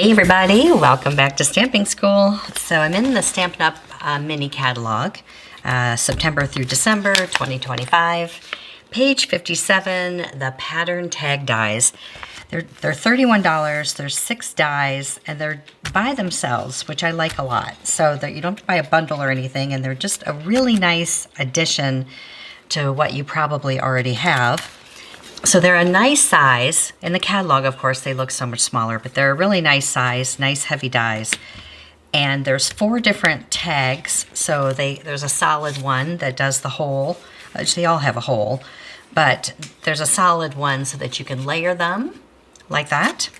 Hey everybody, welcome back to Stamping School. So I'm in the Stampin' Up! Mini catalog, September through December 2025. Page 57, the pattern tag dies. They're $31, there's 6 dies, and they're by themselves, which I like a lot. So that you don't have to buy a bundle or anything, and they're just a really nice addition to what you probably already have. So they're a nice size. In the catalog, of course, they look so much smaller, but they're a really nice size, nice heavy dies. And there's 4 different tags. So there's a solid one that does the hole. They all have a hole, but there's a solid one so that you can layer them like that.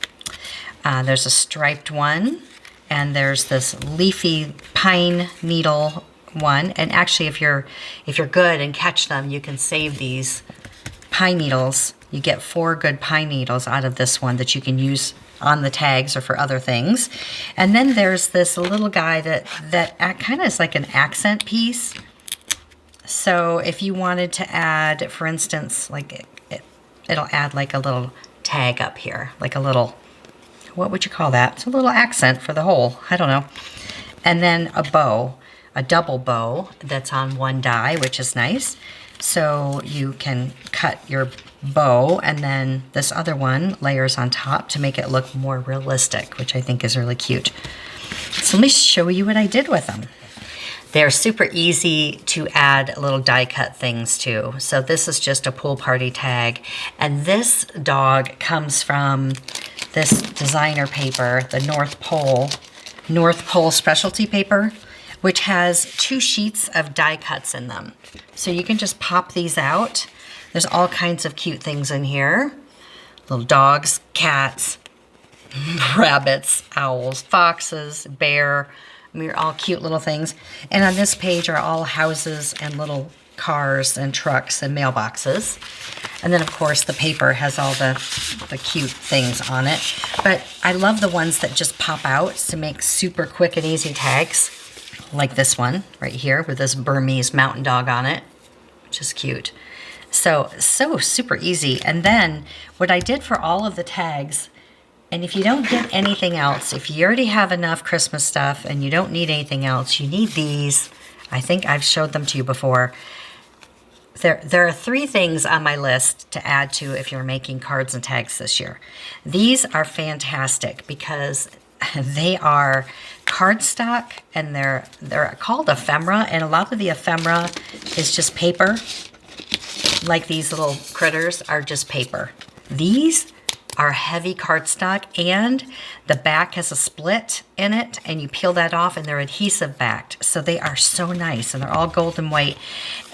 There's a striped one, and there's this leafy pine needle one. And actually, if you're good and catch them, you can save these pine needles. You get 4 good pine needles out of this one that you can use on the tags or for other things. And then there's this little guy that kind of is like an accent piece. So if you wanted to add, for instance, like it'll add like a little tag up here, like a little, what would you call that? It's a little accent for the whole, I don't know. And then a bow, a double bow that's on one die, which is nice. So you can cut your bow, and then this other one layers on top to make it look more realistic, which I think is really cute. So let me show you what I did with them. They're super easy to add little die cut things to. So this is just a pool party tag, and this dog comes from this designer paper, the North Pole specialty paper, which has 2 sheets of die cuts in them. So you can just pop these out. There's all kinds of cute things in here. Little dogs, cats, rabbits, owls, foxes, bear. I mean, all cute little things. And on this page are all houses and little cars and trucks and mailboxes. And then, of course, the paper has all the cute things on it. But I love the ones that just pop out to make super quick and easy tags. Like this one right here with this Burmese mountain dog on it, which is cute. So super easy. And then what I did for all of the tags, and if you don't get anything else, if you already have enough Christmas stuff and you don't need anything else, you need these. I think I've showed them to you before. There are 3 things on my list to add to if you're making cards and tags this year. These are fantastic because they are cardstock, and they're called ephemera, and a lot of the ephemera is just paper. Like these little critters are just paper. These are heavy cardstock, and the back has a split in it, and you peel that off, and they're adhesive backed. So they are so nice, and they're all gold and white,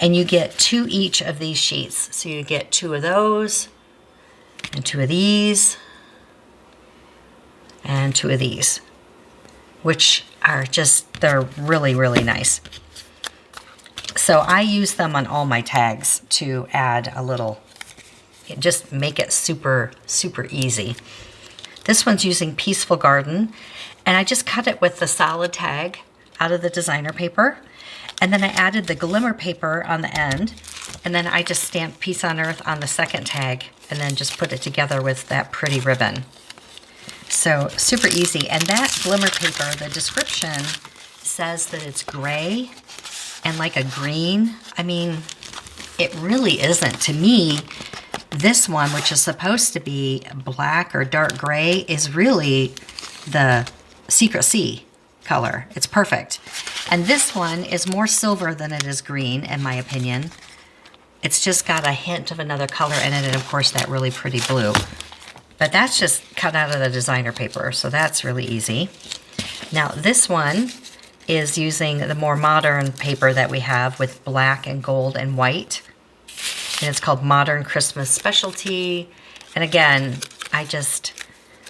and you get 2 each of these sheets. So you get 2 of those, and 2 of these, and 2 of these, which are just, they're really, really nice. So I use them on all my tags to add a little, just make it super, super easy. This one's using Peaceful Garden, and I just cut it with the solid tag out of the designer paper. And then I added the glimmer paper on the end, and then I just stamped Peace on Earth on the second tag, and then just put it together with that pretty ribbon. So super easy. And that glimmer paper, the description says that it's gray and like a green. I mean, it really isn't. To me, this one, which is supposed to be black or dark gray, is really the Secret Sea color. It's perfect. And this one is more silver than it is green, in my opinion. It's just got a hint of another color in it, and of course that really pretty blue. But that's just cut out of the designer paper, so that's really easy. Now this one is using the more modern paper that we have with black and gold and white. And it's called Modern Christmas Specialty. And again, I just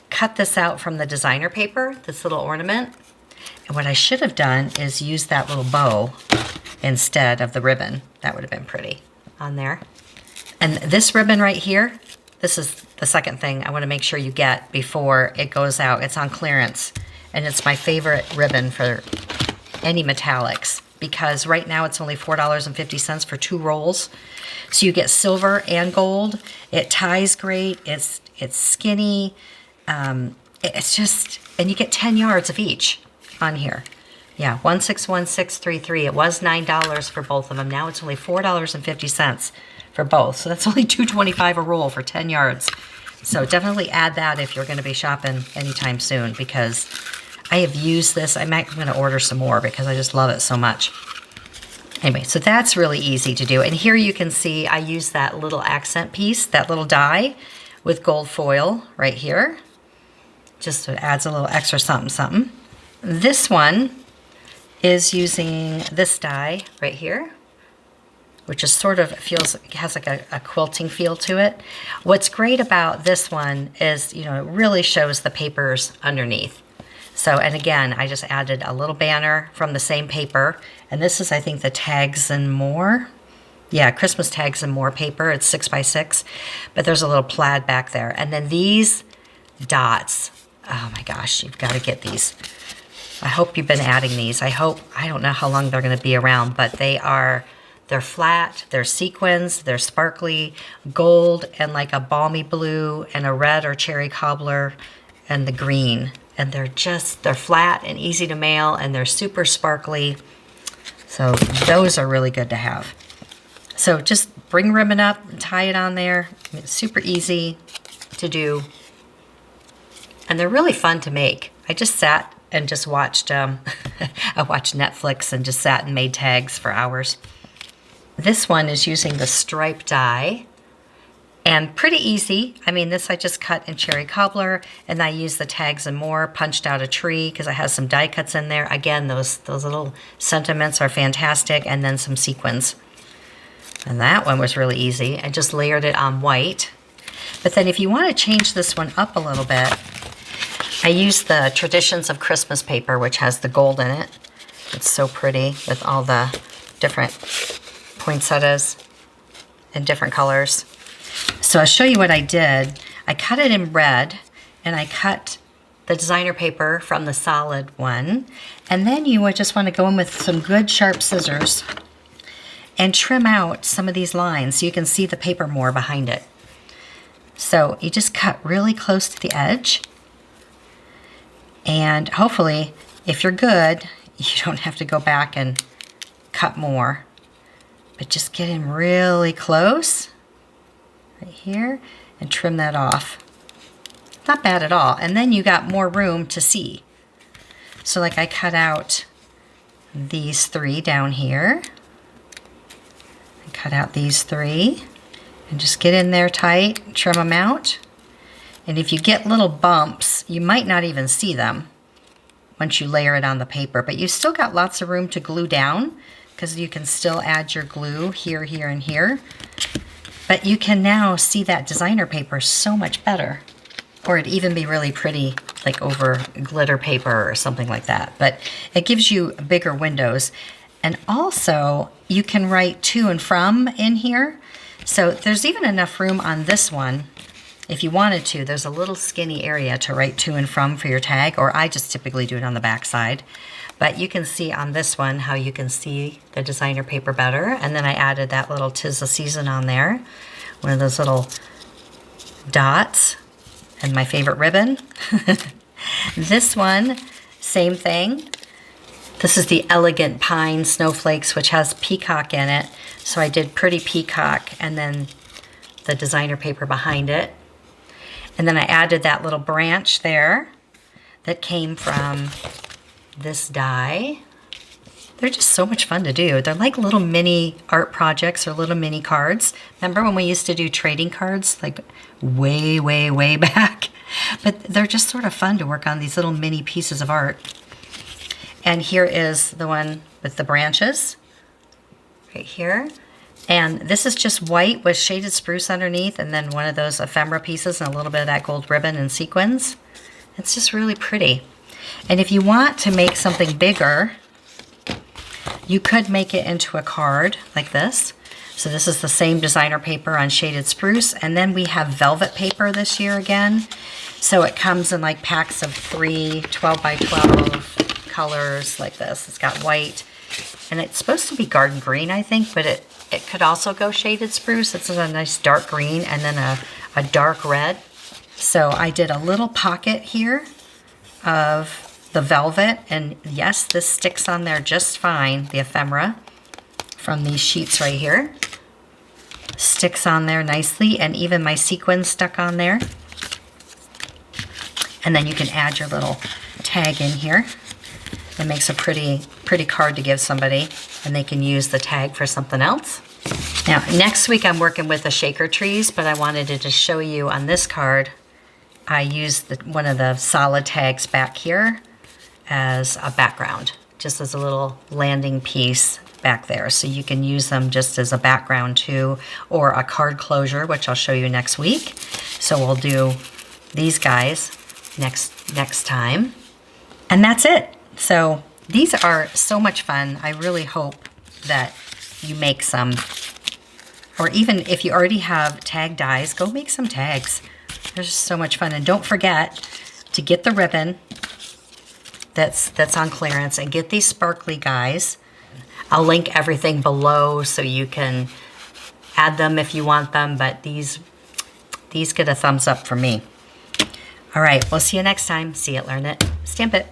cut this out from the designer paper, this little ornament. And what I should have done is use that little bow instead of the ribbon. That would have been pretty on there. And this ribbon right here, this is the second thing I want to make sure you get before it goes out. It's on clearance, and it's my favorite ribbon for any metallics, because right now it's only $4.50 for 2 rolls. So you get silver and gold. It ties great. It's skinny. It's just, and you get 10 yards of each on here. Yeah, 161633. It was $9 for both of them. Now it's only $4.50 for both. So that's only $2.25 a roll for 10 yards. So definitely add that if you're going to be shopping anytime soon, because I have used this. I'm going to order some more because I just love it so much. Anyway, so that's really easy to do. And here you can see I use that little accent piece, that little die with gold foil right here. Just so it adds a little extra something, something. This one is using this die right here, which is sort of has like a quilting feel to it. What's great about this one is, you know, it really shows the papers underneath. So, and again, I just added a little banner from the same paper. And this is, I think, the Tags and More. Yeah, Christmas Tags and More paper. It's 6x6, but there's a little plaid back there. And then these dots, oh my gosh, you've got to get these. I hope you've been adding these. I don't know how long they're going to be around, but they're flat, they're sequins, they're sparkly, gold, and like a balmy blue, and a red or cherry cobbler, and the green. And they're flat and easy to mail, and they're super sparkly. So those are really good to have. So just bring ribbon up and tie it on there. It's super easy to do. And they're really fun to make. I just sat and just watched, I watched Netflix and just sat and made tags for hours. This one is using the stripe die, and pretty easy. I mean, this I just cut in cherry cobbler, and I used the Tags and More, punched out a tree because I have some die cuts in there. Again, those little sentiments are fantastic, and then some sequins. And that one was really easy. I just layered it on white. But then if you want to change this one up a little bit, I used the Traditions of Christmas paper, which has the gold in it. It's so pretty with all the different poinsettias in different colors. So I'll show you what I did. I cut it in red, and I cut the designer paper from the solid one. And then you would just want to go in with some good sharp scissors and trim out some of these lines so you can see the paper more behind it. So you just cut really close to the edge. And hopefully, if you're good, you don't have to go back and cut more. But just get in really close, right here, and trim that off. Not bad at all. And then you got more room to see. So like I cut out these three down here. I cut out these three. And just get in there tight, trim them out. And if you get little bumps, you might not even see them once you layer it on the paper, but you still got lots of room to glue down because you can still add your glue here, here, and here. But you can now see that designer paper so much better. Or it'd even be really pretty, like over glitter paper or something like that. But it gives you bigger windows. And also, you can write to and from in here. So there's even enough room on this one. If you wanted to, there's a little skinny area to write to and from for your tag, or I just typically do it on the back side. But you can see on this one how you can see the designer paper better. And then I added that little 'Tis the Season on there, one of those little dots, and my favorite ribbon. This one, same thing. This is the Elegant Pine Snowflakes, which has peacock in it. So I did pretty peacock and then the designer paper behind it. And then I added that little branch there that came from this die. They're just so much fun to do. They're like little mini art projects or little mini cards. Remember when we used to do trading cards, like way, way, way back? But they're just sort of fun to work on these little mini pieces of art. And here is the one with the branches, right here. And this is just white with shaded spruce underneath, and then one of those ephemera pieces and a little bit of that gold ribbon and sequins. It's just really pretty. And if you want to make something bigger, you could make it into a card like this. So this is the same designer paper on shaded spruce, and then we have velvet paper this year again. So it comes in like packs of 3 12 by 12 colors like this. It's got white, and it's supposed to be garden green, I think, but it could also go shaded spruce. It's a nice dark green and then a dark red. So I did a little pocket here of the velvet, and yes, this sticks on there just fine. The ephemera from these sheets right here sticks on there nicely, and even my sequins stuck on there. And then you can add your little tag in here. It makes a pretty card to give somebody, and they can use the tag for something else. Now, next week I'm working with the shaker trees, but I wanted to just show you on this card, I used one of the solid tags back here as a background, just as a little landing piece back there. So you can use them just as a background too, or a card closure, which I'll show you next week. So we'll do these guys next time. And that's it. So these are so much fun. I really hope that you make some, or even if you already have tag dies, go make some tags. They're just so much fun. And don't forget to get the ribbon that's on clearance, and get these sparkly guys. I'll link everything below so you can add them if you want them, but these get a thumbs up from me. All right, we'll see you next time. See it, learn it, stamp it.